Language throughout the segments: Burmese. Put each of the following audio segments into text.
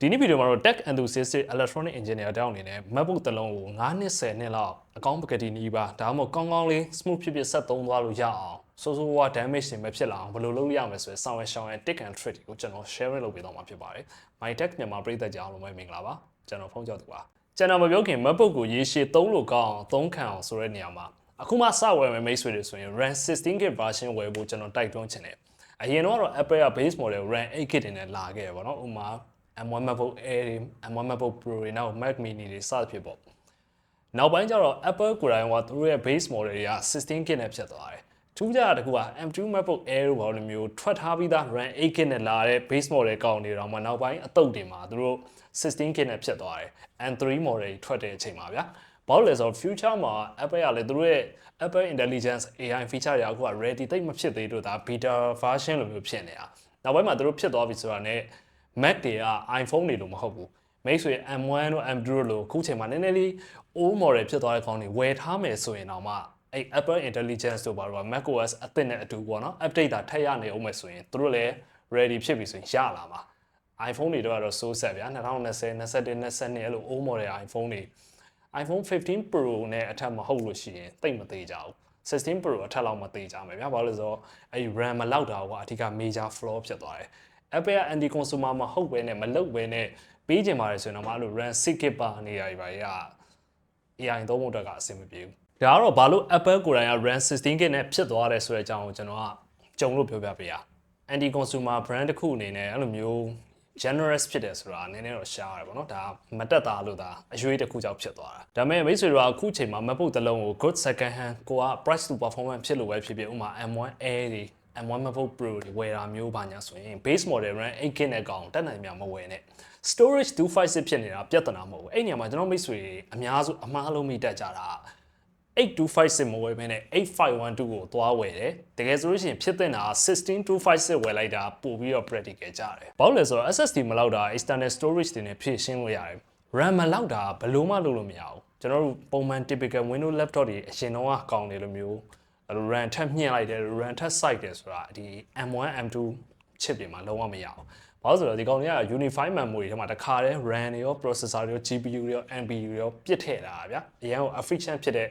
ဒီနေ့ဗီဒီယိုမှာတော့ Tech Enthusiastic Electronic Engineer တောင်းအနေနဲ့ MacBook တစ်လုံးကို9နှစ်10နှစ်လောက်အကောင်းပကတိနီးပါဒါမှမဟုတ်ကောင်းကောင်းလေး smooth ဖြစ်ဖြစ်ဆက်သုံးသွားလို့ရအောင်စိုးစိုးဝါ damage တွေမဖြစ်လာအောင်ဘယ်လိုလုပ်ရမလဲဆိုရင်ဆောင်ရွက် Tech and Trick ကိုကျွန်တော် sharing လုပ်ပေးသွားမှာဖြစ်ပါတယ် My Tech မြန်မာပရိသတ်ကြောင့်လုံးဝမင်္ဂလာပါကျွန်တော်ဖုန်းကြောက်သူပါကျွန်တော်မပြောခင် MacBook ကိုရေရှည်သုံးလို့ကောင်းအောင်သုံးခံအောင်ဆိုတဲ့နေရာမှာအခုမှစဝယ်မယ်မိတ်ဆွေတွေဆိုရင် RAM 16GB version ဝယ်ဖို့ကျွန်တော်တိုက်တွန်းချင်တယ်အရင်တော့ Apple က base model RAM 8GB နဲ့လာခဲ့တယ်ပေါ့နော်ဥပမာM1 MacBook Air တွေ M1 MacBook Pro တွေနောက် Mac Mini တွေစသဖြင့်ပေါ့နောက်ပိုင်းကျတော့ Apple ကိုယ်တိုင်ကသူတို့ရဲ့ base model တွေက 16GB နဲ့ဖြစ်သွားတယ်ထူးခြားတာတခုက M2 MacBook Air တို့ဘာလို့မျိုးထွက်ထားပြီးသား RAM 8GB နဲ့လာတဲ့ base model ကောင်းနေတော့မှနောက်ပိုင်းအတုပ်တွေမှာသူတို့ 16GB နဲ့ဖြစ်သွားတယ် M3 model ထွက်တဲ့အချိန်မှာဗျာဘာလို့လဲဆိုတော့ future မှာ Apple ကလည်းသူတို့ရဲ့ Apple Intelligence AI feature တွေအခုက ready တိတ်မဖြစ်သေးလို့ဒါ beta version လိုမျိုးဖြစ်နေတာနောက်ပိုင်းမှာသူတို့ဖြစ်သွားပြီဆိုတာနဲ့Mac တွေက iPhone တွေလို့မဟုတ်ဘူးမိတ်ဆွေ M1 တို့ M2 တို့လို့အခုချိန်မှာနည်းနည်းလေး old model ဖြစ်သွားတဲ့ကောင်တွေဝယ်ထားမယ်ဆိုရင်တော့မှအဲ့ Apple Intelligence တို့ဘာလို့ macOS အသစ်နဲ့အတူပေါ့နော် update တာထပ်ရနေအောင်မယ်ဆိုရင်သူတို့လည်း ready ဖြစ်ပြီဆိုရင်ရလာမှာ iPhone တွေတော့ so set ဗျာ2020 21 22အဲ့လို old model iPhone တွေ iPhone 15 Pro နဲ့အထက်မဟုတ်လို့ရှိရင်တိတ်မသေးကြဘူး16 Pro အထက်လောက်မသေးကြမယ်ဗျာဘာလို့လဲဆိုတော့အဲ့ RAM မလောက်တာကအဓိက major flaw ဖြစ်သွားတယ်Apple က anti consumer မဟုတ်ဘဲနဲ့မလုပ်ဘဲနဲ့ပေးချင်ပါတယ်ဆိုရင်တော့မအဲ့လို RAM 6GB ပါနေရပါရ AI သုံးဖို့အတွက်ကအဆင်မပြေဘူးဒါကတော့ဘာလို့ Apple ကိုယ်တိုင်က RAM 16GB နဲ့ဖြစ်သွားတယ်ဆိုတဲ့အကြောင်းကိုကျွန်တော်ကကြုံလို့ပြောပြပေးရ anti consumer brand တစ်ခုအနေနဲ့အဲ့လိုမျိုး generous ဖြစ်တယ်ဆိုတာနည်းနည်းတော့ရှားရတယ်ပေါ့နော်ဒါမတက်တာလို့ဒါအရွေးတစ်ခုကြောင့်ဖြစ်သွားတာဒါပေမဲ့မိတ်ဆွေတို့ကအခုချိန်မှာ MacBook တစ်လုံးကို good second hand ကိုက price to performance ဖြစ်လို့ပဲဖြစ်ဖြစ်ဥပမာ M1 Air တွေM1 MacBook Pro တွေဝယ်တာမျိုးပါညာဆိုရင် base model RAM 8GB နဲ့ကောင်တက်နိုင်များမဝယ်နဲ့ storage 256ဖြစ်နေတာပြဿနာမဟုတ်ဘူးအဲ့နေရာမှာကျွန်တော်မိတ်ဆွေအများစုအမှားလုံးမိတက်ကြတာ8256မဝယ်ဘဲနဲ့8512ကိုသွားဝယ်တယ်တကယ်ဆိုလို့ရှိရင်ဖြစ်တဲ့နာ16256ဝယ်လိုက်တာပို့ပြီးတော့ practical ကြတယ်ဘာလို့လဲဆိုတော့ SSD မလောက်တာ external storage တွေနဲ့ဖြည့်ရှင်းလို့ရတယ် RAM မလောက်တာဘယ်လိုမှလုပ်လို့မရဘူးကျွန်တော်တို့ပုံမှန် typical Windows laptop တွေအရင်တော့ကောင်းတယ်လို့မျိုးRAM ထပ်မြင့်လိုက်တယ် RAM ထပ် site တယ်ဆိုတာဒီ M1 M2 chip တွေမှာလုံးဝမရဘူးဘာလို့ဆိုတော့ဒီကောင်တွေက unified memory ထဲမှာတခါတည်း RAM တွေရော processor တွေရော GPU တွေရော NPU တွေရောပြစ်ထည့်တာဗျာအရင်က efficient ဖြစ်တဲ့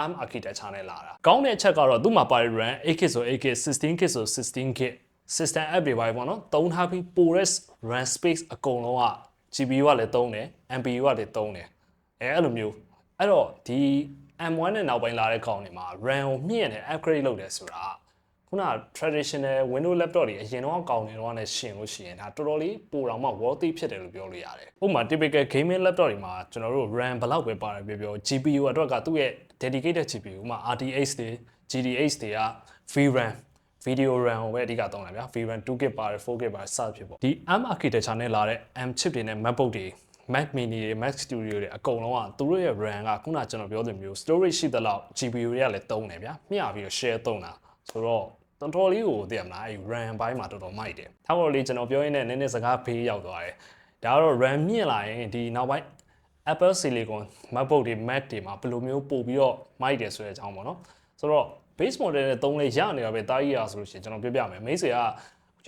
ARM architecture နဲ့လာတာကောင်းတဲ့အချက်ကတော့သူ့မှာပါတဲ့ RAM 8GB ဆို 8GB 16GB ဆို 16GB system app တွေပါပေါ့နော်သုံးထားပြီးပိုတဲ့ RAM space အကုန်လုံးက GPU ကလည်းသုံးတယ် NPU ကလည်းသုံးတယ်အဲ့လိုမျိုးအဲ့တော့ဒီ M1 နဲ့နောက်ပိုင်းလာတဲ့ကောင်တွေမှာ RAM ကိုမြင့်တယ် upgrade လုပ်တယ်ဆိုတာခုန traditional Windows laptop တွေအရင်တော့ကောင်းနေတော့နဲ့ရှင်လို့ရှိရင်ဒါတော်တော်လေးပိုတောင်မှ worthy ဖြစ်တယ်လို့ပြောလို့ရတယ်ဥပမာ typical gaming laptop တွေမှာကျွန်တော်တို့ RAM ဘယ်လောက်ပဲပါတယ်ပြော GPU အတွက်ကသူ့ရဲ့ dedicated GPU ဥပမာ RTX တွေ GTX တွေက VRAM video RAM ကိုပဲအဓိကသုံးတာဗျာ VRAM 2GB ပါတယ် 4GB ပါတယ်စသဖြင့်ပေါ့ဒီ ARM architecture နဲ့လာတဲ့ M chip တွေနဲ့ MacBook တွေ Mac Mini တွေ Mac Studio တွေအကုန်လုံးကသူတို့ရဲ့ RAM ကခုနကျွန်တော်ပြောသလိုမျိုး storage ရှိသလောက် GPU တွေကလည်းသုံးတယ်ဗျာမျှပြီးတော့ share သုံးတာဆိုတော့တော်တော်လေးကိုသိရမလားအဲ RAM ဘိုင်းမှာတော်တော်မိုက်တယ်ထားပေါ်လေးကျွန်တော်ပြောရင်းနဲ့နည်းနည်းစကားဖေးရောက်သွားတယ်ဒါကတော့ RAM မြင့်လာရင်ဒီနောက်ပိုင်း Apple Silicon MacBook တွေ Mac တွေမှာဘယ်လိုမျိုးပို့ပြီးတော့မိုက်တယ်ဆိုတဲ့အကြောင်းပေါ့နော်ဆိုတော့ base model နဲ့သုံးလေးရနေတာပဲတားကြီးရဆိုလို့ရှိရင်ကျွန်တော်ပြပြမယ်မိတ်ဆွေက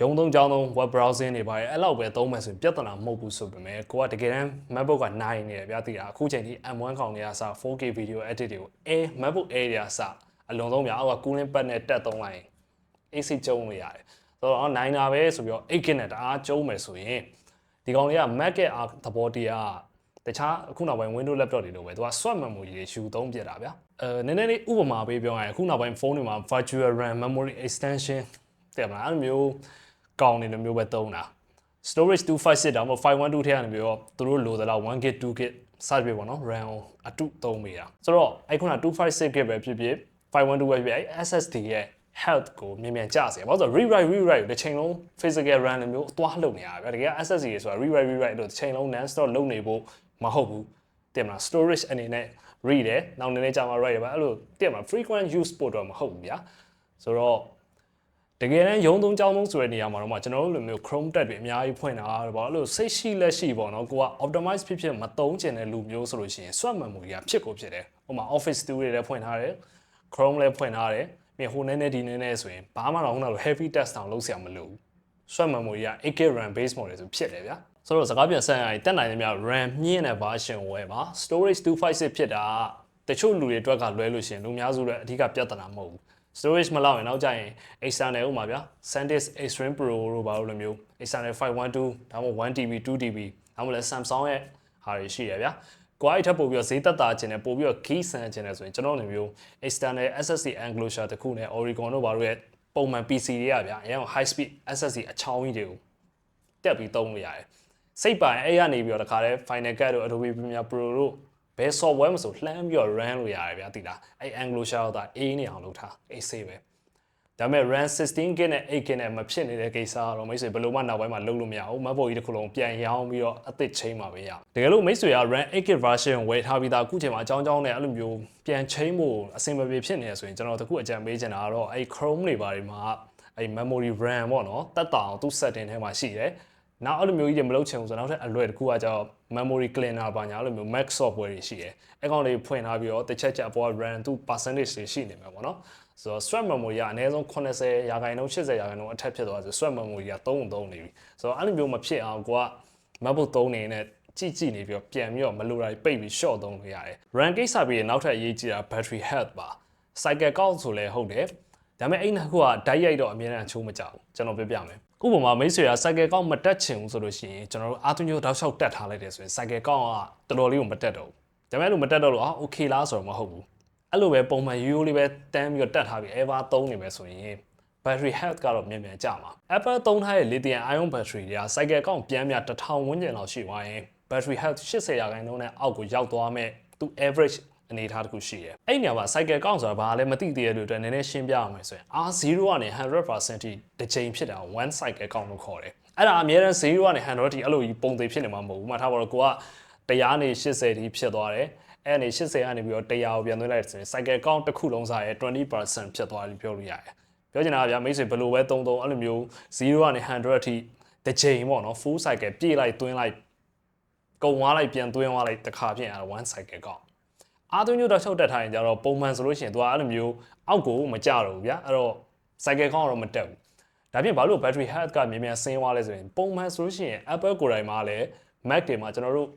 ရုံသုံးကြောင်းသုံး web browsing တွေပါရဲ့အဲ့လောက်ပဲသုံးမယ်ဆိုရင်ပြဿနာမဟုတ်ဘူးဆိုပေမဲ့ကိုကတကယ်တမ်း MacBook ကနိုင်နေတယ်ဗျာသိတာအခုချိန်ထိ M1 ကောင်တွေကစ 4K video edit တွေကို MacBook Air တွေကစအလွန်ဆုံးဗျာအောက်က cooling pad နဲ့တက်သုံးလိုက်ရင် AC ကျုံလို့ရတယ်ဆိုတော့နိုင်တာပဲဆိုပြီးတော့ 8GB နဲ့တအားကျုံမယ်ဆိုရင်ဒီကောင်တွေက Mac ရဲ့သဘောတရားတခြားအခုနောက်ပိုင်း Windows laptop တွေလိုပဲသူက swap memory တွေယူသုံးပြတာဗျာနည်းနည်းလေးဥပမာပေးပြောရရင်အခုနောက်ပိုင်းဖုန်းတွေမှာ virtual RAM memory extension တဲ့မလားအဲ့လိုမျိုးကောင်းနေလို့မျိုးပဲသုံးတာ storage 256တောင်မှ512ထဲကနေပြီးတော့သူတို့လိုသလောက် 1GB 2GB စသဖြင့်ပေါ့နော် RAM အတုသုံးမိတာဆိုတော့အဲ့ခုန 256GB ပဲဖြစ်ဖြစ်512ပဲဖြစ်ဖြစ်အဲ့ SSD ရဲ့ health ကိုမြန်မြန်ကျစေဘာလို့ဆို rewrite ကိုတစ်ချိန်လုံး physical RAM လိုမျိုးအသွားလုပ်နေရတာဗျာတကယ် SSD တွေဆိုတာ rewrite လို့တစ်ချိန်လုံး non stop လုပ်နေဖို့မဟုတ်ဘူးတင်မလား storage အနေနဲ့ read တယ်နောက်နည်းနည်းကြာမှ write တယ်ဗျအဲ့လိုတင်မလား frequent use ပို့တော့မဟုတ်ဘူးဗျာဆိုတော့တကယ်တမ်းရုံသုံးကြောင်းသုံးဆိုတဲ့နေရာမှာတော့ကျွန်တော်တို့လိုမျိုး Chrome tab တွေအများကြီးဖွင့်တာပေါ့အဲ့လိုစိတ်ရှိလက်ရှိပေါ့နော်ကိုက optimize ဖြစ်ဖြစ်မသုံးချင်တဲ့လူမျိုးဆိုလို့ရှိရင် swap memory ကဖြစ်ကိုဖြစ်တယ်ဟိုမှာ Office 2တွေလည်းဖွင့်ထားတယ် Chrome လည်းဖွင့်ထားတယ်ပြင်ဟိုနည်းနည်းဒီနည်းနည်းဆိုရင်ဘာမှတော့ခုနလို heavy test တောင်လုပ်စရာမလိုဘူး swap memory က 8GB RAM base model ဆိုဖြစ်တယ်ဗျာ ဆိုတော့စကားပြန်ဆက်ရရင်တက်နိုင်တဲ့များ RAM မြင့်တဲ့ version ဝယ်ပါ storage 256ဖြစ်တာတချို့လူတွေအတွက်ကလွဲလို့ရှိရင်လူများစုလည်းအဓိကပြဿနာမဟုတ်ဘူး storage မလောက်ရင်နောက်ကျရင် external ဥမှာဗျာ SanDisk Extreme Pro တို့ဘာလို့လဲမျိုး external 512ဒါမှမဟုတ် 1TB 2TB ဒါမှမဟုတ် Samsung ရဲ့ဟာတွေရှိရဗျာကိုအဲ့ထပ်ပို့ပြီးတော့ဈေးသက်သာခြင်းနဲ့ပို့ပြီးတော့ key ဆန်ခြင်းနဲ့ဆိုရင်ကျွန်တော်တို့မျိုး external SSD enclosure တခုနဲ့ Oregon တို့ဘာလို့ရဲ့ပုံမှန် PC တွေကဗျာအရင် high speed SSD အချောင်းကြီးတွေကိုတက်ပြီးသုံးလို့ရတယ်စိတ်ပိုင်အဲ့ရနေပြီးတော့တခါတည်း Final Cut တို့ Adobe Premiere Pro တို့ဘယ် software မဆိုလှမ်းပြီးတော့ run လို့ရတယ်ဗျာသိလားအဲ့ enclosure တော့ဒါ A နေအောင်လုပ်ထား AC ပဲဒါပေမဲ့ RAM 16GB နဲ့ 8GB နဲ့မဖြစ်နေတဲ့ကိစ္စကတော့မိတ်ဆွေဘယ်လိုမှနောက်ပိုင်းမှာလုပ်လို့မရဘူး MacBook ကြီးတစ်ခုလုံးပြန်ရောင်းပြီးတော့အသစ်ချိန်မှာပဲရတကယ်လို့မိတ်ဆွေက RAM 8GB version ဝယ်ထားပြီးသားအခုချိန်မှာအကြောင်းကြောင်းနဲ့အဲ့လိုမျိုးပြန်ချိန်ဖို့အဆင်မပြေဖြစ်နေရဆိုရင်ကျွန်တော်တခုအကြံပေးချင်တာကတော့အဲ့ Chrome တွေဘာတွေမှာအဲ့ memory RAM ပေါ့နော်တက်တာအောင်သူ setting ထဲမှာရှိတယ်နောက်အဲ့လိုမျိုးကြီးတွေမလုပ်ချင်ဘူးဆိုတော့နောက်ထပ်အလွယ်တစ်ခုကကြောင့် memory cleaner ဘာညာအဲ့လိုမျိုး Mac software တွေရှိတယ်အဲ့ကောင်တွေဖွင့်ထားပြီးတော့တစ်ချက်ချက်အပေါ် RAM သူ percentage တွေရှိနေမှာပေါ့နော်ဆိုတော့ swap memory ကအနည်းဆုံး80%ရာခိုင်နှုန်း80%ရာခိုင်နှုန်းအထက်ဖြစ်သွားဆို swap memory က3နေပြီဆိုတော့အဲ့လိုမျိုးမဖြစ်အောင်ကိုက MacBook 3နေနဲ့ကြည့်နေပြီးတော့ပြန်ပြီးတော့မလိုတာပိတ်ပြီး short သုံးလို့ရတယ် RAM ကိစ္စပြီးနောက်ထပ်အရေးကြီးတာ battery health ပါ cycle count ဆိုလဲဟုတ်တယ်ဒါပေမဲ့အဲ့နှစ်ခုကဓာတ်ရိုက်တော့အများနဲ့အချိုးမကြဘူးကျွန်တော်ပြပြမယ်ဥပမာမိတ်ဆွေက cycle count မတက်ချင်ဘူးဆိုလို့ရှိရင်ကျွန်တော်တို့အာသွင်းမျိုးတောက်လျှောက်တက်ထားလိုက်တယ်ဆိုရင် cycle count ကတော်တော်လေးကိုမတက်တော့ဘူးဒါပေမဲ့လို့မတက်တော့လို့okay လားဆိုတော့မဟုတ်ဘူးအဲ့လိုပဲပုံမှန်ရိုးရိုးလေးပဲတန်းပြီးတော့တက်ထားပြီး ever သုံးနေမယ်ဆိုရင် battery health ကတော့မြန်မြန်ကျမှာ Apple သုံးထားတဲ့ lithium ion battery တွေက cycle count ပြန်ပြန်1000ဝန်းကျင်လောက်ရှိသွားရင် battery health 80%နဲ့အောက်ကိုရောက်သွားမဲ့သူ average အနေထားတစ်ခုရှိတယ်။အဲ့ညမှာ cycle count ဆိုတာဘာလဲမသိသေးတဲ့လူတွေနည်းနည်းရှင်းပြအောင်မယ်ဆိုရင် R0 ကနေ 100% ထိတစ်ချိန်ဖြစ်တာ one cycle count လို့ခေါ်တယ်။အဲ့ဒါအများအား0ကနေ100ထိအဲ့လိုကြီးပုံသေးဖြစ်နေမှာမဟုတ်ဘူး။မှတ်ထားပါတော့ကိုက100နေ80ထိဖြစ်သွားတယ်။အဲ့နေ80ကနေပြီးတော့100ကိုပြန်သွင်းလိုက်ဆိုရင် cycle count တစ်ခုလုံးစားရဲ့20% ဖြစ်သွားပြီပြောလို့ရတယ်။ပြောချင်တာကဗျာမိတ်ဆွေဘယ်လိုပဲသုံးအဲ့လိုမျိုး0ကနေ100ထိတစ်ချိန်ပေါ့နော် full cycle ပြေးလိုက်သွင်းလိုက်ကုန်သွားလိုက်ပြန်သွင်းသွားလိုက်တစ်ခါဖြစ်ရင်one cycle countအားသွင်းမျိုးတော့ချုပ်တက်ထားရင်ကြတော့ပုံမှန်ဆိုလို့ရှိရင်သူကအဲ့လိုမျိုးအောက်ကိုမကြတော့ဘူးဗျာအဲ့တော့ cycle count တော့မတက်ဘူးဒါပြင်ဘာလို့ battery health ကမြန်မြန်ဆင်းသွားလဲဆိုရင်ပုံမှန်ဆိုလို့ရှိရင် Apple ကိုယ်တိုင်မှာလည်း Mac တွေမှာကျွန်တော်တို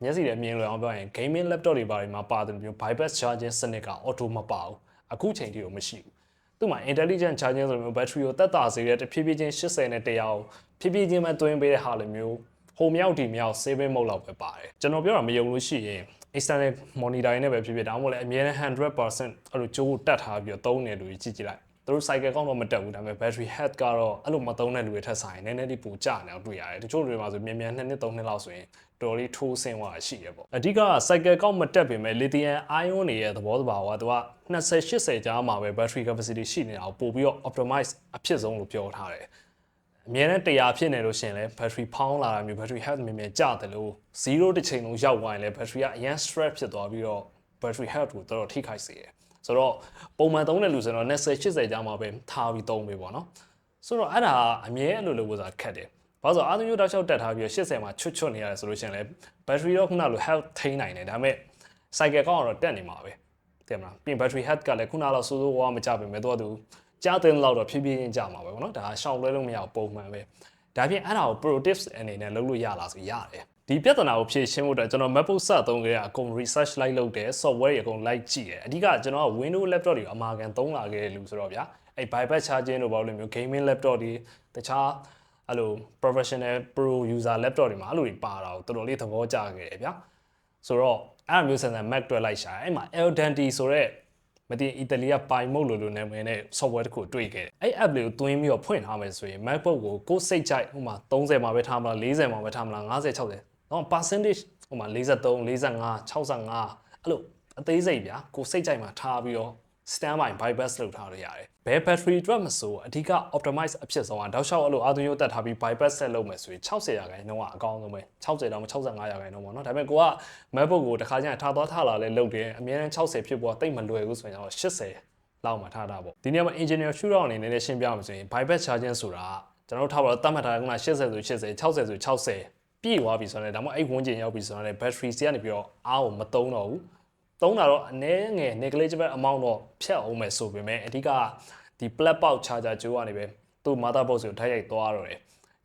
့မျက်စိနဲ့မြင်လို့အောင်ပြောရင် gaming laptop တွေဘာတွေမှာပါတယ်မျိုး bypass charging စနစ်က auto မပါဘူးအခုချိန်ထိတော့မရှိဘူးသူ့မှာ intelligent charging ဆိုမျိုး battery ကိုတက်တာစေတဲ့တဖြည်းဖြည်းချင်း80နဲ့100ကိုဖြည်းဖြည်းချင်းမှသွင်းပေးတဲ့ဟာလိုမျိုးဟိုမြောက်ဒီမြောက် saving mode လောက်ပဲပါတယ်ကျွန်တော်ပြောတာမယုံလို့ရှိရင် external monitor နဲ့ပဲဖြစ်ဖြစ်ဒါမှမဟုတ်လည်းအမြဲတမ်း 100% အဲ့လိုကြိုးတက်ထားပြီးတော့သုံးနေလို့ကြည့်လိုက်သူတို့ cycle ကောင်းတော့မတက်ဘူးဒါပေမဲ့ battery health ကတော့အဲ့လိုမသုံးတဲ့လူတွေထက်ဆိုင်နည်းနည်းလေးပိုကျနေအောင်တွေ့ရတယ်တချို့တွေမှာဆိုမြန်မြန်2နှစ်3နှစ်လောက်ဆိုရင်တော်လေးထိုးဆင်းသွားရှိရပေါ့အဓိက cycle ကောင်းမတက်ပေမဲ့ lithium ion တွေရဲ့သဘောတဘာဝကသူက20-80ကြားမှာပဲ battery capacity ရှိနေတာကိုပို့ပြီးတော့ optimize အဖြစ်ဆုံးလို့ပြောထားတယ်အမြဲတမ်း100ဖြစ်နေလို့ရှင်လဲ battery ဖောင်းလာတာမျိုး battery health မြန်မြန်ကျတယ်လို့0တစ်ချိန်လုံးရောက်သွားရင်လဲ battery ကအရန် stress ဖြစ်သွားပြီးတော့ battery health ကိုတော်တော်ထိခိုက်စေတယ်ဆိုတော့ပုံမှန်သုံးတဲ့လူဆိုတော့20-80ကြားမှာပဲထားပြီးသုံးပေးပေါ့နော်ဆိုတော့အဲ့ဒါအမြဲအဲ့လိုလုပ်လို့ဆိုတာခက်တယ်ဘာလို့ဆိုအာသွင်းမျိုးတောက်လျှောက်တက်ထားပြီး80မှာချွတ်နေရတယ်ဆိုလို့ရှင်လဲ battery တော့ခုနလို health ထိန်းနိုင်တယ်ဒါပေမဲ့ cycle ကောင်းတော့တက်နေမှာပဲသိမလားပြင် battery health ကလည်းခုနလောက်စိုးစိုးဝါးမကြပေမဲ့တော့သူကြားတဲ့လောက်တော့ဖြည်းဖြည်းချင်းကြာမှာပဲပေါ့နော်ဒါရှောင်လွဲလို့မရဘူးပုံမှန်ပဲဒါပြင်အဲ့ဒါကို pro tips အနေနဲ့လုပ်လို့ရလားဆိုရတယ်ဒီပြဿနာကိုဖြေရှင်းဖို့အတွက်ကျွန်တော် MacBook စသုံးကြရအကုန် research လိုက်လုပ်တယ် software တွေအကုန်လိုက်ကြည့်တယ်အဓိကကျွန်တော်က Windows laptop တွေကိုအမာခံသုံးလာခဲ့တဲ့လူဆိုတော့ဗျာအဲ့ bypass charging တို့ဘာလို့လဲမျိုး gaming laptop တွေတခြားအဲ့လို professional pro user laptop တွေမှာအဲ့လိုတွေပါတာကိုတော်တော်လေးသဘောကျခဲ့တယ်ဗျာဆိုတော့အဲ့လိုမျိုးဆန်ဆန် Mac တွဲလိုက်ရှာအဲ့မှာ Eldentity ဆိုတော့မတင်အီတလီကပိုင်မုတ်လို့နာမည်နဲ့ software တစ်ခုတွေ့ခဲ့တယ်အဲ့ app လေးကိုသွင်းပြီးတော့ဖွင့်ထားမယ်ဆိုရင် MacBook ကိုကိုယ်စိတ်ကြိုက်ဥမာ30မှာပဲထားမလား40မှာပဲထားမလား50 60တော့ percentage ဥမာ43 45 65အဲ့လိုအသေးစိတ်ဗျာကိုယ်စိတ်ကြိုက်မှာထားပြီးတော့ standby bypass လုပ်ထားလို့ရတယ်ဘယ် battery အတွက်မဆိုအဓိက optimize အဖြစ်ဆုံးကတောက်လျှောက်အဲ့လိုအာသွင်းရိုးတက်ထားပြီး bypass set လုပ်မယ်ဆိုရင်60%နှုန်းကအကောင်းဆုံးပဲ60တော့မ65%နှုန်းပေါ့နော်ဒါပေမဲ့ကိုက MacBook ကိုတစ်ခါကျရင်ထားသွားထားလာလဲလုပ်တယ်အများနဲ့60ဖြစ်ပေါ်တိတ်မလွယ်ဘူးဆိုရင်တော့80လောက်မှထားတာပေါ့ဒီနေရာမှာ engineer shootout အနေနဲ့ရှင်းပြအောင်ဆိုရင် bypass charging ဆိုတာကျွန်တော်ထားပါတော့တတ်မှတ်ထားတဲ့က80ဆို80 60ဆို60ပြည့်သွားပြီဆိုတော့ဒါမှမဟုတ်အဲ့ဝန်းကျင်ရောက်ပြီဆိုတော့ battery စီကနေပြီးတော့အားကိုမသုံးတော့ဘူးသုံးတာတော့အနည်းငယ် negligible amount တော့ဖြတ်အောင်မယ်ဆိုပေမဲ့အဓိကဒီ plug box charger ကျိုးကနေပဲသူ့ motherboard ကိုထိုက်ရိုက်သွားတော့တယ်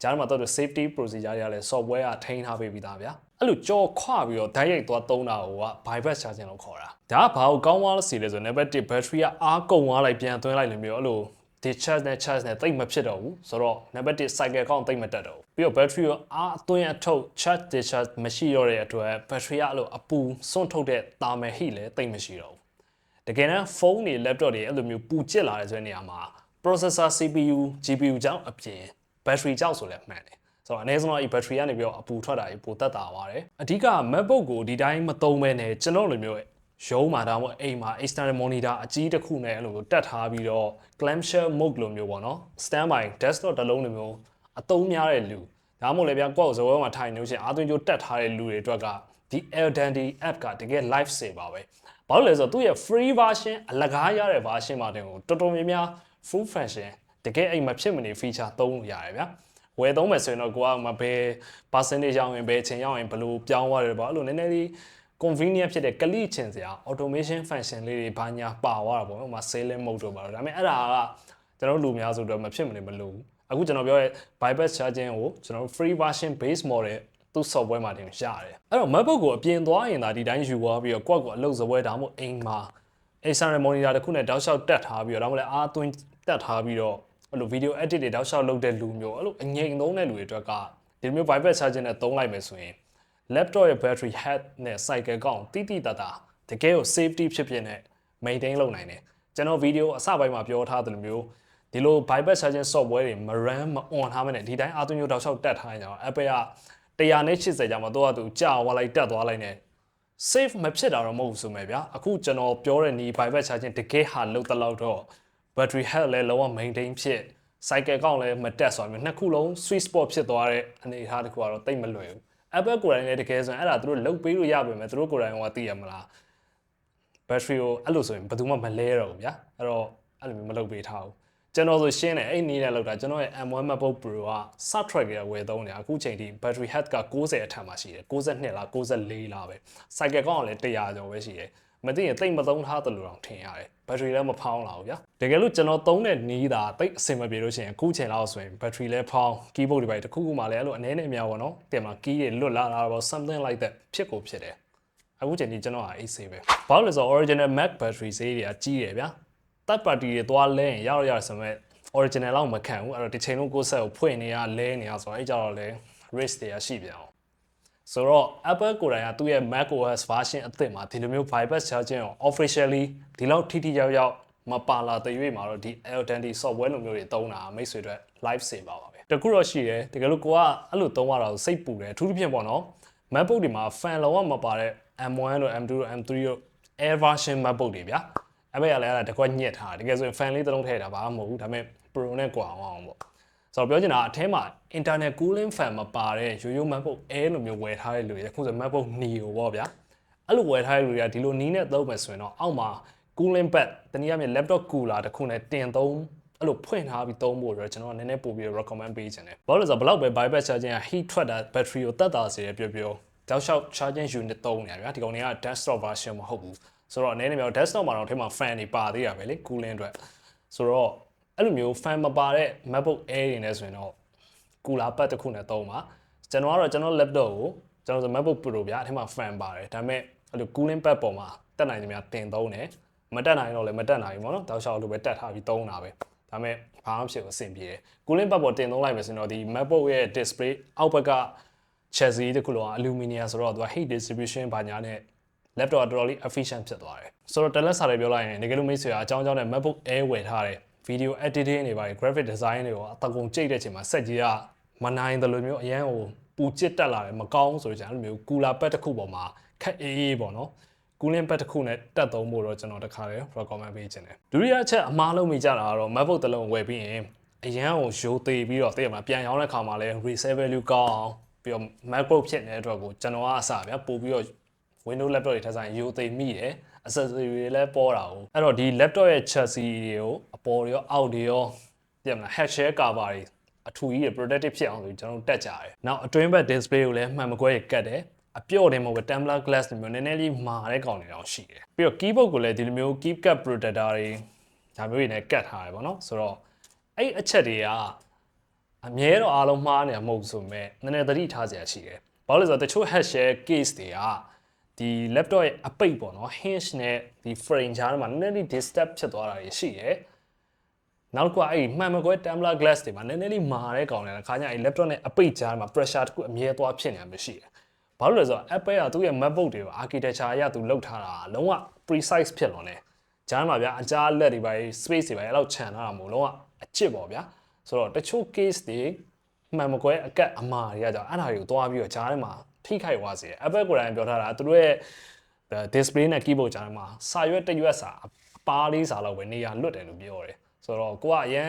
ဂျားမှာတော့ safety procedure တွေကလည်း software ကထိန်းထားပေးပြီးသားဗျာအဲ့လိုကြော်ခွပြီးတော့ဓာတ်ရိုက်သွားသုံးတာကိုက bypass charging လို့ခေါ်တာဒါကဘာကိုကောင်းသွားလို့စီလဲဆိုနံပါတ်1 battery ကအားကုန်သွားလိုက်ပြန်သွင်းလိုက်လို့မျိုးအဲ့လို discharge နဲ့ charge နဲ့တိတ်မဖြစ်တော့ဘူးဆိုတော့နံပါတ်1 cycle ကောင်းတိတ်မတက်တော့ဘူးပြီးတော့ battery ကိုအားအသွင်းအထုတ် charge discharge မရှိတော့တဲ့အတွက် battery ကအဲ့လိုအပူစွန့်ထုတ်တဲ့ thermal heat လည်းတိတ်မရှိတော့ဘူးတကယ်တမ်းဖုန်းတွေ laptop တွေအဲ့လိုမျိုးပူကျစ်လာတဲ့ဆိုတဲ့နေရာမှာ processor CPU GPU ကြောင့်အပြင် battery ကြောင့်ဆိုလည်းမှန်တယ်ဆိုတော့အနည်းဆုံးတော့ဒီ battery ကနေပြီးတော့အပူထွက်တာကြီးပိုတက်တာပါတယ်အဓိက MacBook ကိုဒီတိုင်းမသုံးဘဲနဲ့ကျွန်တော်လိုမျိုးရုံးမှာဒါမှမဟုတ်အိမ်မှာ external monitor အကြီးတစ်ခုနဲ့အဲ့လိုတက်ထားပြီးတော့ clamshell mode လိုမျိုးပေါ့နော် standby desktop တစ်လုံးလိုမျိုးအသုံးများတဲ့လူဒါမှမဟုတ်လည်းဗျာကိုယ့်ကိုယ်ဇပွဲမှာထိုင်နေလို့ရှိရင်အားသွင်းကြိုးတက်ထားတဲ့လူတွေအတွက်ကဒီ Eldandy app ကတကယ် life saver ပဲဘာလို့လဲဆိုတော့သူ့ရဲ့ free version အလကားရတဲ့ version မှာတင်ကိုတော်တော်များများ full function တကယ်အိမ်မှာဖြစ်မနေ feature သုံးလို့ရတယ်ဗျာဝယ်သုံးမယ်ဆိုရင်တော့ကိုကမဘယ် percentage ရောက်ရင်ဘယ်အချိန်ရောက်ရင်ဘယ်လိုပြောင်းသွားတယ်ပေါ့အဲ့လိုနည်းနည်းလေး convenient ဖြစ်တဲ့ကလိချင်စရာ automation function လေးတွေဘာညာပါသွားတာပေါ့ဥပမာ sailing mode တို့ပါတော့ဒါပေမဲ့အဲ့ဒါကကျွန်တော်လူများဆိုတော့မဖြစ်မနေမလို့အခုကျွန်တော်ပြောရဲ bypass charging ကိုကျွန်တော် free version base model သူ့ software မှာတင်ရတယ်အဲ့တော့ MacBook ကိုအပြင်သွားရင်ဒါဒီတိုင်းယူသွားပြီးတော့ကိုယ့်ကိုအလုပ်ဇပွဲဒါမှမဟုတ်အိမ်မှာ external monitor တစ်ခုနဲ့တောက်လျှောက်တက်ထားပြီးတော့ဒါမှမဟုတ်အားသွင်းတက်ထားပြီးတော့အဲ့လို video edit တွေတောက်လျှောက်လုပ်တဲ့လူမျိုးအဲ့လိုအငြိမ်သုံးတဲ့လူတွေအတွက်ကဒီမျိုး bypass charging နဲ့သုံးလိုက်မယ်ဆိုရင် laptop ရဲ့ battery health နဲ့ cycle ကောင်းတိတိတတ်တာတကယ်ကို safety ဖြစ်ဖြစ်နဲ့ maintain လုပ်နိုင်တယ်ကျွန်တော် video အစပိုင်းမှာပြောထားသလိုမျိုးဒီလို bypass charging software တွေမ run မ on ထားမနဲ့ဒီတိုင်းအားသွင်းမျိုးတောက်လျှောက်တက်ထားရင်တော့ Apple က180ကျမှတော့သူကြာသွားလိုက်တက်သွားလိုက်နဲ့ safe မဖြစ်တာတော့မဟုတ်ဘူးဆိုမဲ့ဗျာအခုကျွန်တော်ပြောတဲ့နီ bypass charging တကယ်ဟာလောက်တလောက်တော့ battery health လည်းလုံးဝ maintain ဖြစ် cycle ကောင်းလည်းမတက်ဆိုမျိုးနှစ်ခုလုံး sweet spot ဖြစ်သွားတဲ့အနေအထားတစ်ခုကတော့တိတ်မလွယ်ဘူး Apple ကိုယ်တိုင်လည်းတကယ်ဆိုရင်အဲ့ဒါသူတို့လုတ်ပေးလို့ရပါမယ်သူတို့ကိုယ်တိုင်ကသိရမလား battery ကိုအဲ့လိုဆိုရင်ဘယ်သူမှမလဲတော့ဘူးဗျာအဲ့တော့အဲ့လိုမျိုးမလုတ်ပေးထားဘူးကျွန်တော်ဆိုရှင်းတယ်အဲ့နည်းနဲ့လောက်တာကျွန်တော်ရဲ့ M1 MacBook Pro က sub track ရဝယ်သုံးနေတာအခုချိန်ထိ battery health က90အထက်မှာရှိတယ်62လား94လားပဲ cycle ကောင်းလည်း100ကျော်ပဲရှိတယ်မသိရင်တိတ်မသုံးထားသလိုတော့ထင်ရတယ် battery လည်းမဖောင်းလာဘူးဗျာတကယ်လို့ကျွန်တော်သုံးတဲ့နီးတာတိတ်အဆင်မပြေလို့ရှိရင်အခုချိန်လောက်ဆိုရင် battery လည်းဖောင်း keyboard တွေပဲတခုခုမှလည်းအဲ့လိုအနေနဲ့အများပေါ့နော်တင်မှာ key တွေလွတ်လာတာပေါ့ something like that ဖြစ်ကိုဖြစ်တယ်အခုချိန်ထိကျွန်တော်က AC ပဲဘာလို့လဲဆိုတော့ original Mac battery ဈေးတွေကကြီးတယ်ဗျာ third party တွေသွားလဲရင်ရဆိုမဲ့ original လောက်မခံဘူးအဲ့တော့ဒီချိန်လုံးကိုဆက်ကိုဖွင့်နေရလဲနေရဆိုတော့အဲ့ကြတော့လဲ risk တွေရှိပြန်အောင်ဆိုတော့ Apple ကိုယ်တိုင်ကသူ့ရဲ့ macOS version အသစ်မှာဒီလိုမျိုး bypass charging ကို officially ဒီလောက်ထိရောက်မပါလာတဲ့ရွေးမှာတော့ဒီ Eldandy software လိုမျိုးတွေသုံးတာမိတ်ဆွေတွေ live saver ပါပဲတခုတော့ရှိတယ်တကယ်လို့ကိုကအဲ့လိုသုံးရတာကိုစိတ်ပူတယ်အထူးသဖြင့်ပေါ့နော် MacBook တွေမှာ fan လုံးဝမပါတဲ့ M1 တို့ M2 တို့ M3 တို့ Air version MacBook တွေဗျာအဲ့ဘက်ကလည်းအဲ့ဒါတကွက်ညှက်ထားတယ်တကယ်ဆိုရင် fan လေးတစ်လုံးထည့်တာဘာမှမဟုတ်ဘူးဒါပေမဲ့ Pro နဲ့ကွာအောင်ပေါ့ဆိုတော့ပြောချင်တာအထဲမှာ internal cooling fan မပါတဲ့ရိုး MacBook Air လိုမျိုးဝယ်ထားတဲ့လူတွေအခုဆို MacBook Neo ပေါ့ဗျာအဲ့လိုဝယ်ထားတဲ့လူတွေကဒီလိုနီးနဲ့သုံးမယ်ဆိုရင်တော့အောက်မှာ cooling pad တနည်းအားဖြင့် laptop cooler တစ်ခုနဲ့တင်သုံးအဲ့လိုဖွင့်ထားပြီးသုံးဖို့တော့ကျွန်တော်ကနည်းနည်းပို့ပြီး recommend ပေးချင်တယ်ဘာလို့လဲဆိုတော့ဘလောက်ပဲ bypass charging က heat ထွက်တာ battery ကိုတက်တာစေတယ်ပြောတောက်လျှောက် charging unit သုံးနေရဗျာဒီကောင်တွေက desktop version မဟုတ်ဘူးဆိုတော့အနေနဲ့မျိုး desktop မှာတော့ထဲမှာ fan တွေပါသေးတာပဲလေ cooling အတွက်ဆိုတော့အဲ့လိုမျိုး fan မပါတဲ့ MacBook Air တွေနဲ့ဆိုရင်တော့ cooler pad တစ်ခုနဲ့သုံးပါကျွန်တော်ကတော့ကျွန်တော် laptop ကိုကျွန်တော်ဆို MacBook Pro ဗျာအထဲမှာ fan ပါတယ်ဒါပေမဲ့အဲ့လို cooling pad ပေါ်မှာတက်နိုင်တယ်များတင်သုံးတယ်မတက်နိုင်တော့လည်းမတက်နိုင်ဘူးပေါ့နော်တောက်လျှောက်လိုပဲတက်ထားပြီးသုံးတာပဲဒါပေမဲ့ဘာမှဖြစ်ဘူးအဆင်ပြေတယ် cooling pad ပေါ်တင်သုံးလိုက်မယ်ဆိုတော့ဒီ MacBook ရဲ့ display အောက်ဘက်က chassis တခုလုံးက aluminum ဆိုတော့သူက heat distribution ဘာညာနဲ့ laptop ကတော်တော်လေး efficient ဖြစ်သွားတယ်ဆိုတော့တက်လက်စာတွေပြောလိုက်ရင်တကယ်လို့မိတ်ဆွေကအကြောင်းနဲ့ MacBook Air ဝယ်ထားတယ် video editing တွေပါ graphic design တွေကိုအတကုံကြိတ်တဲ့အချိန်မှာစက်ကြီးကမနိုင်တယ်လို့မျိုးအရန်ကိုပူကျစ်တက်လာတယ်မကောင်းဆိုကြတယ်အဲ့လိုမျိုး cooler pad တစ်ခုပေါ်မှာခက်အေးပေါ့နော် cooling pad တစ်ခုနဲ့တက်သုံးဖို့တော့ကျွန်တော်တခါလေ recommend ပေးခြင်းတယ်ဒုတိယအချက်အမှားလုံးမိကြတာကတော့ MacBook တစ်လုံးဝယ်ပြီးရင်အရန်ကိုရိုးသေးပြီးတော့တကယ်မှာပြန်ရောင်းတဲ့ခါမှာလည်း resale value ကောင်းပြီးတော့ MacBook ဖြစ်နေတဲ့အတွက်ကိုကျွန်တော်ကအစဗျာပို့ပြီးတော့ Windows laptop တွေထက်ဆိုင်ရိုးသေးမိတယ် accessory တွေလည်းပေါ်တာ哦အဲ့တော့ဒီ laptop ရဲ့ chassis တွေကိုအပေါ်တွေရောအောက်တွေရောပြင်မလား head shell cover တွေအထူကြီးတွေ protective ဖြစ်အောင်ဆိုကျွန်တော်တက်ကြတယ်နောက်အတွင်းဘက် display ကိုလည်းမှန်မကွဲရကတ်တယ်အပြော့တယ်မဟုတ်ဘူး Tumbler glass တွေမျိုးနည်းနည်းလေးမာတဲ့ကောင်တွေတော့ရှိတယ်ပြီးတော့ keyboard ကိုလည်းဒီလိုမျိုး keep cap protector တွေဒါမျိုးတွေနဲ့ကတ်ထားတယ်ပေါ့နော်ဆိုတော့အဲ့အချက်တွေက အမြဲတော့အားလုံးမှားနေမှာမဟုတ်ဆိုမဲ့နည်းနည်းသတိထားစရာရှိတယ်ဘာလို့လဲဆိုတော့တချို့ hash share case တွေကဒီ laptop ရဲ့အပိတ်ပေါ့နော် hinge နဲ့ဒီ frame ကြားမှာနည်းနည်းလေး disturb ဖြစ်သွားတာရှိတယ်နောက်ကအဲ့မှန်မကွဲ tumbler glass တွေမှာနည်းနည်းလေးမာတဲ့ကောင်တွေခါကျအဲ့ laptop နဲ့အပိတ်ကြားမှာ pressure တခုအမြဲသွားဖြစ်နေတာမျိုးရှိတယ်ဘာလို့လဲဆိုတော့ Apple ကသူ့ရဲ့ MacBook တွေကို architecture အရသူလုပ်ထားတာလုံးဝ precise ဖြစ်လွန်တယ်ဂျားမှာဗျာအကြားလက်တွေပါ space တွေပါအဲ့လောက်ခြံထားတာမို့လုံးဝအချစ်ပေါ့ဗျာဆိုတော့တချို့ case တွေမှန်မကွဲအကက်အမာတွေကကြောင့်အဲ့ဒါတွေကိုသွားပြီးတော့ဂျားထဲမှာထိခိုက်သွားစေတယ် Apple ကိုယ်တိုင်ပြောထားတာသူတို့ရဲ့ display နဲ့ keyboard ကြားထဲမှာစာရွက်တစ်ရွက်စာအပါးလေးစာလောက်ပဲနေရာလွတ်တယ်လို့ပြောတယ်ဆိုတော့ကိုကအရန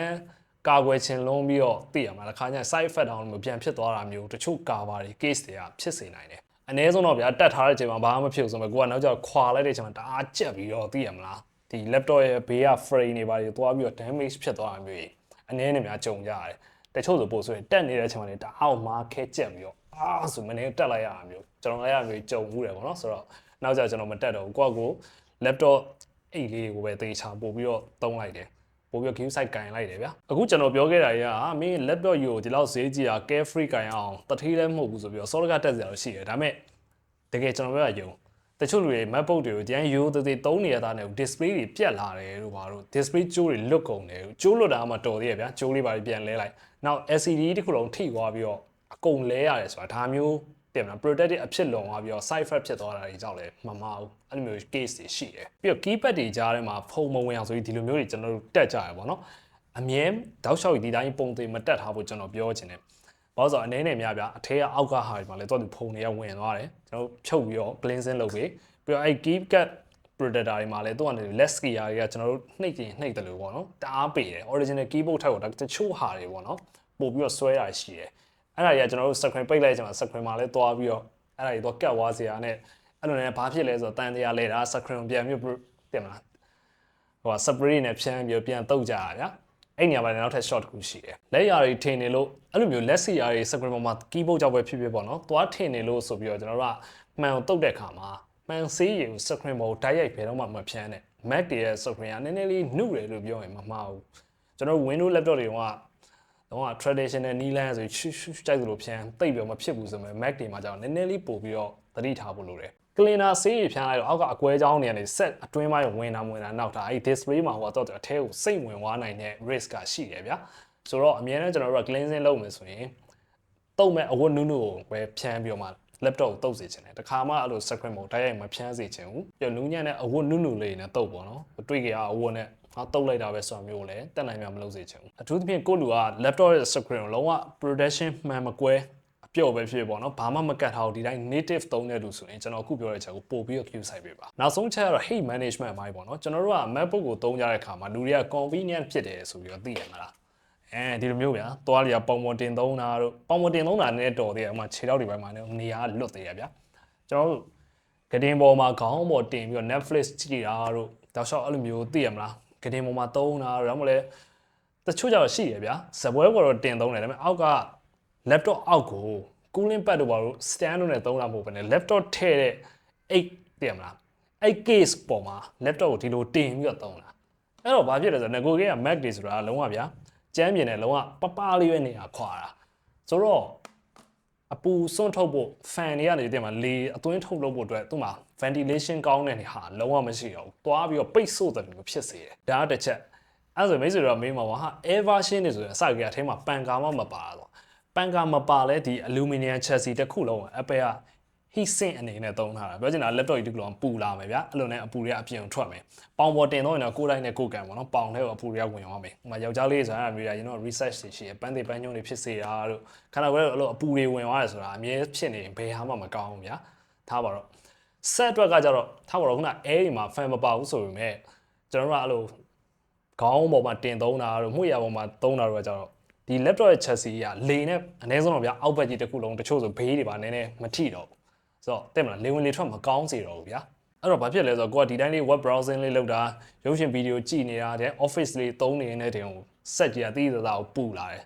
်ကာကွယ်ခြင်းလုံးပြီးတော့သိရမှာတစ်ခါကျရင် side effect တောင်လို့ပြန်ဖြစ်သွားတာမျိုးတချို့ကာပါတွေ case တွေကဖြစ်စေနိုင်တယ်အနည်းဆုံးတော့ဗျာတက်ထားတဲ့အချိန်မှာဘာမှမဖြစ်ဘူးဆိုမှကိုကနောက်ကျခွာလိုက်တဲ့အချိန်မှာတအားကြက်ပြီးတော့သိရမလားဒီ laptop ရဲ့ဘေးက frame တွေပါတွေသွားပြီးတော့ damage ဖြစ်သွားတာမျိုးကြီးအနည်းနဲ့များကြုံကြရတယ်တချို့ဆိုပို့ဆိုရင်တက်နေတဲ့အချိန်မှာတအားမှာခဲကြက်ပြီးတော့ဆိုမနေတက်လိုက်ရတာမျိုးကျွန်တော်လည်းရမျိုးကြုံဘူးတယ်ပေါ့နော်ဆိုတော့နောက်ကျကျွန်တော်မတက်တော့ဘူးကိုကကို laptop အိတ်လေးကိုပဲတေချာပို့ပြီးတော့သုံးလိုက်တယ်ပို့ပြီးတော့ game site ကင်လိုက်တယ်ဗျာအခုကျွန်တော်ပြောခဲ့တာကြီးကမင်း laptop ယူကိုဒီလောက်ဈေးကြီးတာ carefree ကင်အောင်တထေးလည်းမဟုတ်ဘူးဆိုပြီးတော့ solid ကတက်စရာလို့ရှိတယ်ဒါပေမဲ့တကယ်ကျွန်တော်ပြောရယုံတချို့လူတွေ MacBook တွေကိုကျန်ရိုးသေးသေးသုံးနေရတာနဲ့ display တွေပြတ်လာတယ်လို့ပါတော့ display ကျိုးတွေလွတ်ကုန်တယ်ကျိုးလွတ်တာမှတော်သေးရဲ့ဗျာကျိုးလေးပါပြန်လဲလိုက်နောက် LCD တခုလုံးထိသွားပြီးတော့အကုန်လဲရတယ်ဆိုတာဒါမျိုးတင်မလား protected အဖြစ်လုံသွားပြီးတော့ side effect ဖြစ်သွားတာတွေကြောင့်လည်းမမှားဘူးအဲ့လိုမျိုး case တွေရှိတယ်ပြီးတော့ keypad တွေကြားထဲမှာဖုံမဝင်အောင်ဆိုပြီးဒီလိုမျိုးတွေကျွန်တော်တို့တက်ကြရပါတော့အမြဲတောက်လျှောက်ဒီတိုင်းပုံသေးမတက်ထားဖို့ကျွန်တော်ပြောချင်တယ်ဘာလို့ဆိုအနေနဲ့များဗျာအထဲကအောက်ကဟာဒီမှာလည်းတော့သူဖုံတွေကဝင်သွားတယ်ကျွန်တော်ဖြုတ်ပြီးတော့ cleansing လုပ်ပြီးတော့အဲ့ keycap predator တွေမှာလည်းသူကနေ less gear တွေကကျွန်တော်တို့နှိပ်တယ်လို့ပေါ့နော်တအားပေတယ် original keyboard ထက်တော့တချို့ဟာတွေပေါ့နော်ပို့ပြီးတော့ဆွဲတာရှိတယ်အဲ့ဒါကြီးကကျွန်တော်တို့ screen ပိတ်လိုက်ကြမှာ screen မှာလည်းသွားပြီးတော့အဲ့ဒါကြီးတော့ကတ်သွားစေရနဲ့အဲ့လိုနဲ့ဘာဖြစ်လဲဆိုတော့တန်တရားလဲတာ screen ပြန်ပြီးတင်မလားဟို spray နဲ့ဖြန်းပြီးပြန်တုတ်ကြရဗျာအဲ့နေရာမှာလည်းနောက်ထပ် short တစ်ခုရှိတယ်လက်ရာတွေထင်နေလို့အဲ့လိုမျိုး less gear တွေ screen ပေါ်မှာ keyboard ကြောက်ပဲဖြစ်ဖြစ်ပေါ့နော်သွားထင်နေလို့ဆိုပြီးတော့ကျွန်တော်တို့ကမှန်အောင်တုတ်တဲ့ခါမှာမှန်စေးရင် screen ပေါ်တိုက်ရိုက်ဘယ်တော့မှမဖြန်းနဲ့ Mac တွေရဲ့ screen ကနည်းနည်းလေးနှုတ်တယ်လို့ပြောရင်မမှားဘူးကျွန်တော် Windows laptop တွေတော့ traditional နီးလန်းဆိုရှူးကြိုက်သလိုဖြန်းတိတ်ပြီးမဖြစ်ဘူးဆိုမှ Mac တွေမှာကြောင့်နည်းနည်းလေးပို့ပြီးတော့သတိထားဖို့လိုတယ် cleaner ဆေးရဖြန်းလိုက်တော့အောက်ကအကွဲကြောင်းတွေကနေ set အတွင်းပိုင်းဝင်တာနောက်တာအဲ့ display မှာဟိုတော့အထဲကိုစိတ်ဝင်သွားနိုင်တဲ့ risk ကရှိတယ်ဗျာဆိုတော့အများနဲ့ကျွန်တော်တို့က cleansing လုပ်မယ်ဆိုရင်တုံးမဲ့အဝတ်နုကိုပဲဖြန်းပြီးတော့မှ laptop ကိုတုပ်စေချင်တယ်တခါမှအဲ့လို screen ကိုတိုက်ရိုက်မဖြန်းစေချင်ဘူးပြီးတော့နူးညံ့တဲ့အဝတ်နုလေးနဲ့တုပ်ပေါ့နော်တွေ့ကြရအဝတ်နဲ့တုပ်လိုက်တာပဲဆိုတာမျိုးလည်းတက်နိုင်မှမလုပ်စေချင်ဘူးအထူးသဖြင့်ကိုလူက laptop ရဲ့ screen ကိုလုံးဝ protection မှန်မကွဲအပြော့ပဲဖြစ်ပေါ့နော်ဘာမှမကတ်ထားဘူးဒီတိုင်း native သုံးတဲ့လူဆိုရင်ကျွန်တော်အခုပြောတဲ့ချက်ကိုပို့ပြီးတော့ queue ဆိုင်ပေးပါနောက်ဆုံးချက်ကတော့ heat management အပိုင်းပေါ့နော်ကျွန်တော်တို့က MacBook ကိုသုံးကြတဲ့အခါမှာလူတွေက convenient ဖြစ်တယ်ဆိုပြီးတော့သိရမှာလားဒီလိုမျိုးဗျာသွားလျာပုံပေါ်တင်သုံးတာတို့ပုံပေါ်တင်သုံးတာနဲ့တော်သေးတယ်ဥမာခြေထောက်တွေပိုင်းမှာနေရာလွတ်သေးရဗျာကျွန်တော်တို့ကတင်ပေါ်မှာခေါင်းပေါ်တင်ပြီးတော့ Netflix ကြည့်တာတို့တောက်လျှောက်အဲ့လိုမျိုးသိရမလားကတင်ပေါ်မှာသုံးတာတို့ဒါမှမဟုတ်လေတချို့ကျတော့ရှိရဗျာဇပွဲပေါ်တော့တင်သုံးတယ်ဒါပေမဲ့အောက်က laptop အောက်ကို cooling pad တို့ဘာလို့ stand တို့နဲ့သုံးတာမဟုတ်ဘဲနဲ့ laptop ထည့်တဲ့အိတ်သိရမလားအဲ့ case ပေါ်မှာ laptop ကိုဒီလိုတင်ပြီးတော့သုံးတာအဲ့တော့ဘာဖြစ်လဲဆိုတော့ငကိုက Mac တွေဆိုတာလုံးဝဗျာကျမ်းမြင်တယ်လုံးဝပပလေးပဲနေရာခွာတာဆိုတော့အပူစွန့်ထုတ်ဖို့ fan တွေကနေတင်မှာလေအသွင်းထုတ်လုပ်ဖို့အတွက်သူ့မှာ ventilation ကောင်းတဲ့နေဟာလုံးဝမရှိတော့ဘူးသွားပြီးတော့ပိတ်ဆို့တယ်မျိုးဖြစ်စေတယ်ဒါကတစ်ချက်အဲ့ဆိုမိတ်ဆွေတို့ကမေးမှာပါဟာ air version တွေဆိုရင်အစကတည်းကပန်ကာမှမပါတော့ပန်ကာမပါလဲဒီ aluminum chassis တစ်ခုလုံး Apple က heat sink အနေနဲ့သုံးထားတာပြောချင်တာ laptop ကြီးတစ်ခုလုံးပူလာမယ်ဗျာအဲ့လိုနဲ့အပူတွေကအပြင်ထွက်မယ်ပေါင်ပေါ်တင်တော့ရင်တော့ကိုယ်တိုင်းနဲ့ကိုယ်ကန်ပေါ့နော်ပေါင်ထဲကိုအပူတွေကဝင်သွားမယ်ဥမာယောက်ျားလေးဆိုရင်အမျိုးရရင်တော့ research တွေရှိရပန်းသေးပန်းညွန့်တွေဖြစ်စေတာတို့ခန္ဓာကိုယ်ရဲ့အဲ့လိုအပူတွေဝင်သွားတယ်ဆိုတာအမြဲဖြစ်နေဘယ်ဟာမှမကောင်းဘူးဗျာထားပါတော့ set အတွက်ကကြတော့ထားပါတော့ခုန air တွေမှာ fan မပါဘူးဆိုပေမဲ့ကျွန်တော်တို့ကအဲ့လိုခေါင်းပေါ်မှာတင်သုံးတာတို့မှုရပေါ်မှာသုံးတာတို့ကကြတော့ဒီ laptop ရဲ့ chassis ကလေနဲ့အနည်းဆုံးတော့ဗျာအောက်ဘက်ကြီးတစ်ခုလုံးတချို့ဆိုဘေးတွေပါနည်းနည်းမထိတော့ဆိုတော့တဲ့မလားလေဝင်လေထွက်မကောင်းစေတော့ဘူးဗျာအဲ့တော့ဘာဖြစ်လဲဆိုတော့ကိုကဒီတိုင်းလေး web browsing လေးလုပ်တာရုပ်ရှင်ဗီဒီယိုကြည့်နေတာတဲ့ office လေးသုံးနေတဲ့တင်ကို set ကြီးကတီးသသားကိုပူလာတယ်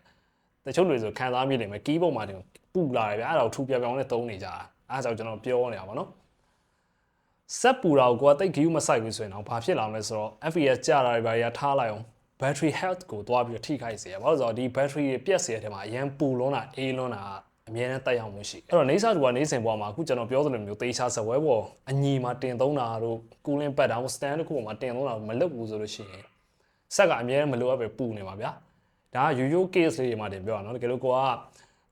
တချို့တွေဆိုခံစားမိနေမယ် keyboard မှာတင်ပူလာတယ်ဗျာအဲ့ဒါကိုထူပြောင်ပြောင်နဲ့သုံးနေကြတာအဲ့ဒါကြောင့်ကျွန်တော်ပြောနေတာပါနော် set ပူတာကိုကတိတ် view မဆိုင်ဘူးဆိုရင်တော့ဘာဖြစ်လာမလဲဆိုတော့ FPS ကြာတာတွေဘာတွေကထားလိုက်အောင် battery health ကိုတွားပြီးထိခိုက်စေရဘာလို့ဆိုတော့ဒီ battery ပြက်စေတဲ့ထဲမှာအရင်ပူလွန်းတာအေးလွန်းတာအမြဲတမ်းတက်ရောက်မှုရှိအဲ့တော့နေစာတူကနေစဉ်ပေါ်မှာအခုကျွန်တော်ပြောသလိုမျိုးသေချာစပွဲပေါ်အညီမှာတင်သုံးတာတို့ cooling pad ဒါမှမဟုတ် stand တစ်ခုပေါ်မှာတင်သုံးတာမလုပ်ဘူးဆိုလို့ရှိရင်စက်ကအမြဲတမ်းမလိုအပ်ပဲပူနေပါဗျာဒါကရိုးရိုး case လေးတွေမှာတင်ပြောရအောင်နော်တကယ်လို့ကိုက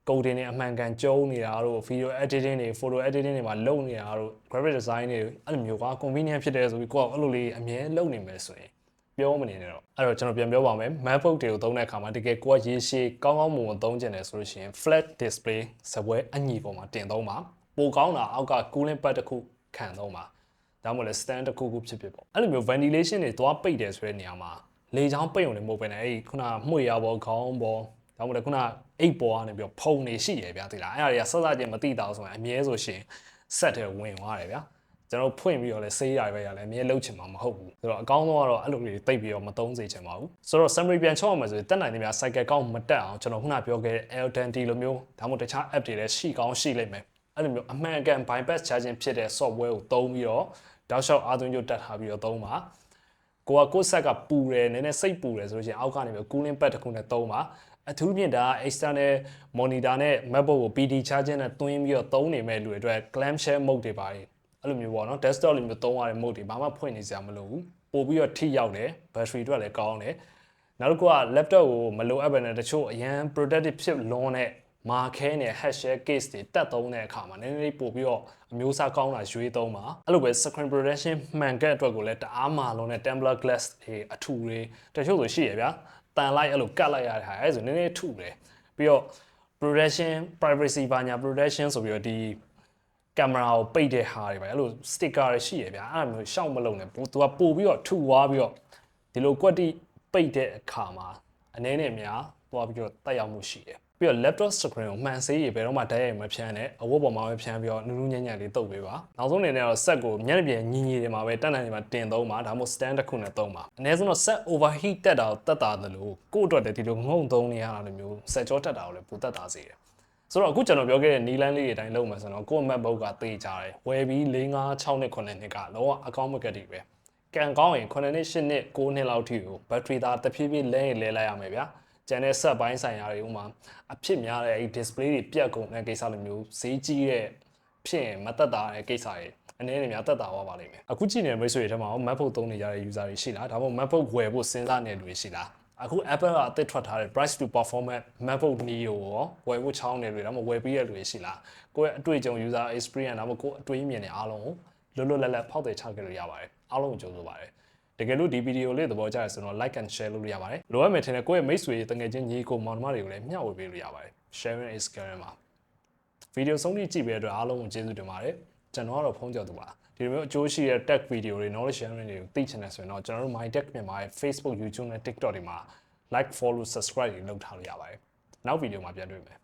ကုန်တင်နေအမှန်ကန်ကျုံနေတာတို့ video editing တွေ photo editing တွေမှာလုပ်နေတာတို့ graphic design တွေအဲ့လိုမျိုးက convenient ဖြစ်တယ်ဆိုပြီးကိုကအဲ့လိုလေးအမြဲလုပ်နေမယ်ဆိုရင်ပြောမနေနဲ့တော့အဲ့တော့ကျွန်တော်ပြန်ပြောပါမယ် MacBook တွေကိုသုံးတဲ့အခါမှာတကယ်ကိုကရေရှည်ကောင်းကောင်းမွန်မွန်သုံးကျင်တယ်ဆိုလို့ရှိရင် flat display စပွဲအညီပေါ်မှာတင်သုံးပါပိုကောင်းတာအောက်က cooling pad တစ်ခုခံသုံးပါဒါမှမဟုတ် stand တစ်ခုခုဖြစ်ပေါ့အဲ့လိုမျိုး ventilation တွေသွားပိတ်တယ်ဆိုတဲ့နေရာမှာလေချောင်းပိတ်ုံနဲ့မဟုတ်ဘဲနဲ့အဲ့ခုနမှွေရပေါ်ခေါင်းပေါ်ဒါမှမဟုတ်ခုနအိတ်ပေါ်ကနေပြီးဖုံနေရှိရဗျာသိလားအဲ့ဒါတွေကဆက်စချင်းမသိတာဆိုရင်အမြဲဆိုရှင်ဆက်တယ်ဝင်သွားတယ်ဗျာကျွန်တော်ဖွင့်ပြီးတော့လဲဆေးရတယ်ပဲရလဲအမြဲလှုပ်ချင်မှာမဟုတ်ဘူးဆိုတော့အကောင်းဆုံးကတော့အဲ့လိုတွေတိတ်ပြီးတော့မသုံးစေချင်ပါဘူးဆိုတော့ summary ပြန်ချောက်အောင်မယ်ဆိုရင်တက်နိုင်တဲ့များ cycle ကောင်းမတက်အောင်ကျွန်တော်ခုနပြောခဲ့တဲ့ L10T လိုမျိုးဒါမှမဟုတ်တခြား app တွေလည်းရှိကောင်းရှိလိမ့်မယ်အဲ့လိုမျိုးအမှန်ကန် bypass charging ဖြစ်တဲ့ software ကိုသုံးပြီးတော့တောက်လျှောက်အားသွင်းကြတက်ထားပြီးတော့သုံးပါကိုဆက်ကပူတယ်နည်းနည်းစိတ်ပူတယ်ဆိုလို့ရှိရင်အောက်ကနေပြီး cooling pad တစ်ခုနဲ့သုံးပါအထူးဖြင့်ဒါ external monitor နဲ့ MacBook ကို PD charging နဲ့တွင်းပြီးတော့သုံးနေမဲ့လူတွေအတွက် clamshell mode တွေပါတယ်အဲ့လိုမျိုးပေါ့နော် desktop လိုမျိုးသုံးရတဲ့ mode တွေဘာမှဖွင့်နေစရာမလိုဘူးပို့ပြီးတော့ထိရောက်တယ် battery အတွက်လည်းကောင်းတယ်နောက်တစ်ခုက laptop ကိုမလိုအပ်ဘဲနဲ့တချို့အရန် productive ဖြစ်လွန်းတဲ့မာခဲနဲ့ hashshare case တွေတက်သုံးတဲ့အခါမှာနည်းနည်းလေးပို့ပြီးတော့အမျိုးအစားကောင်းတာရွေးသုံးပါအဲ့လိုပဲ screen protection မှန်ကတ်အတွက်ကိုလည်းတအားမာလုံးနဲ့ Templar glass တွေအထူတွေတချို့ဆိုရှိရဗျာတန်လိုက်အဲ့လိုကတ်လိုက်ရတဲ့ဟာအဲ့ဆိုနည်းနည်းထုတယ်ပြီးတော့ protection privacy ဘာညာ protection ဆိုပြီးတော့ဒီကင်မရာကိုပိတ်တဲ့ဟာတွေပဲအဲ့လို sticker တွေရှိရဗျာအဲ့လိုမျိုးရှောက်မလုံးနဲ့သူကပို့ပြီးတော့ထုသွားပြီးတော့ဒီလိုကွက်တိပိတ်တဲ့အခါမှာအနေနဲ့များသွားပြီးတော့တက်ရောက်မှုရှိတယ်ပြီးတော့ laptop screen ကိုမှန်ဆေးရဘယ်တော့မှတိုက်ရိုက်မဖြန်းနဲ့အဝတ်ပေါ်မှာပဲဖြန်းပြီးတော့နူးနူးညံ့ညံ့လေးတုပ်ပေးပါနောက်ဆုံးအနေနဲ့တော့ set ကိုမျက်နှာပြင်ညီညီတွေမှာပဲတက်နိုင်နေမှာတင်သုံးပါဒါမှမဟုတ် stand တစ်ခုနဲ့သုံးပါအနည်းဆုံးတော့ set overheat တက်တာကိုတက်တာသလိုကိုယ့်အတွက်တည်းဒီလိုငုံသုံးနေရတာမျိုးဆက်ကြောတက်တာကိုလည်းပိုတက်တာစေတယ်ဆိုတော့အခုကျွန်တော်ပြောခဲ့တဲ့နီလန်းလေးတွေအတိုင်းလုပ်မယ်ဆိုတော့ကိုယ့် MacBook ကသေချာတယ်ဝယ်ပြီး4 5 6နှစ်9နှစ်ကလောကအကောင့်မကတိပဲကန်ကောင်းရင်9နှစ်10နှစ်9နှစ်လောက်ထိကို battery သားတဖြည်းဖြည်းလဲရင်လဲလိုက်ရမယ်ဗျာကျန်တဲ့ set ပိုင်းဆိုင်ရာတွေဥမာအဖြစ်များတဲ့အဲ့ display တွေပြတ်ကုန်တဲ့ကိစ္စလိုမျိုးဈေးကြီးတဲ့ဖြစ်ရင်မတက်တာတဲ့ကိစ္စတွေအနေနဲ့များတက်တာသွားပါလိမ့်မယ်အခုကြည့်နေတဲ့မိတ်ဆွေတွေထဲမှာ MacBook သုံးနေကြတဲ့ user တွေရှိလားဒါမှမဟုတ် MacBook ဝယ်ဖို့စဉ်းစားနေတဲ့လူတွေရှိလားအခု Apple ကအသစ်ထွက်ထားတဲ့ price to performance MacBook Neo ကိုဝယ်ဖို့ချောင်းနေလူတွေဒါမှမဟုတ်ဝယ်ပြီးတဲ့လူတွေရှိလားကိုယ့်ရဲ့အတွေ့အကြုံ user experience ဒါမှမဟုတ်ကိုယ်အတွေးမြင်တဲ့အားလုံးကိုလွတ်လွတ်လပ်လပ်ဖောက်တယ်ချခဲ့လို့ရပါတယ်အားလုံးကိုကြိုးဆိုပါတယ်တကယ်လို့ဒီဗီဒီယိုလေးသဘောကျရဆိုတော့ like and share လုပ်လို့ရပါတယ်လိုအပ်မယ်ထင်တဲ့ကိုယ့်ရဲ့မိတ်ဆွေတငယ်ချင်းညီကိုမောင်နှမတွေကိုလည်းမျှဝေပေးလို့ရပါတယ် sharing is caring ပါဗီဒီယိုဆုံးဖြတ်ကြည့်ပေးတဲ့အတွက်အားလုံးကိုကျေးဇူးတင်ပါတယ်ကျွန်တော်ကတော့ဖုန်းကြော်သူပါဒီလိုမျိုးအကျိုးရှိတဲ့ tech video တွေ knowledge sharing တွေကိုသိချင်တယ်ဆိုရင်တော့ကျွန်တော်တို့ MyTech မြန်မာရဲ့ Facebook YouTube နဲ့ TikTok တွေမှာ like follow subscribe တွေလုပ်ထားလို့ရပါတယ်နောက်ဗီဒီယိုမှာပြန်တွေ့မယ်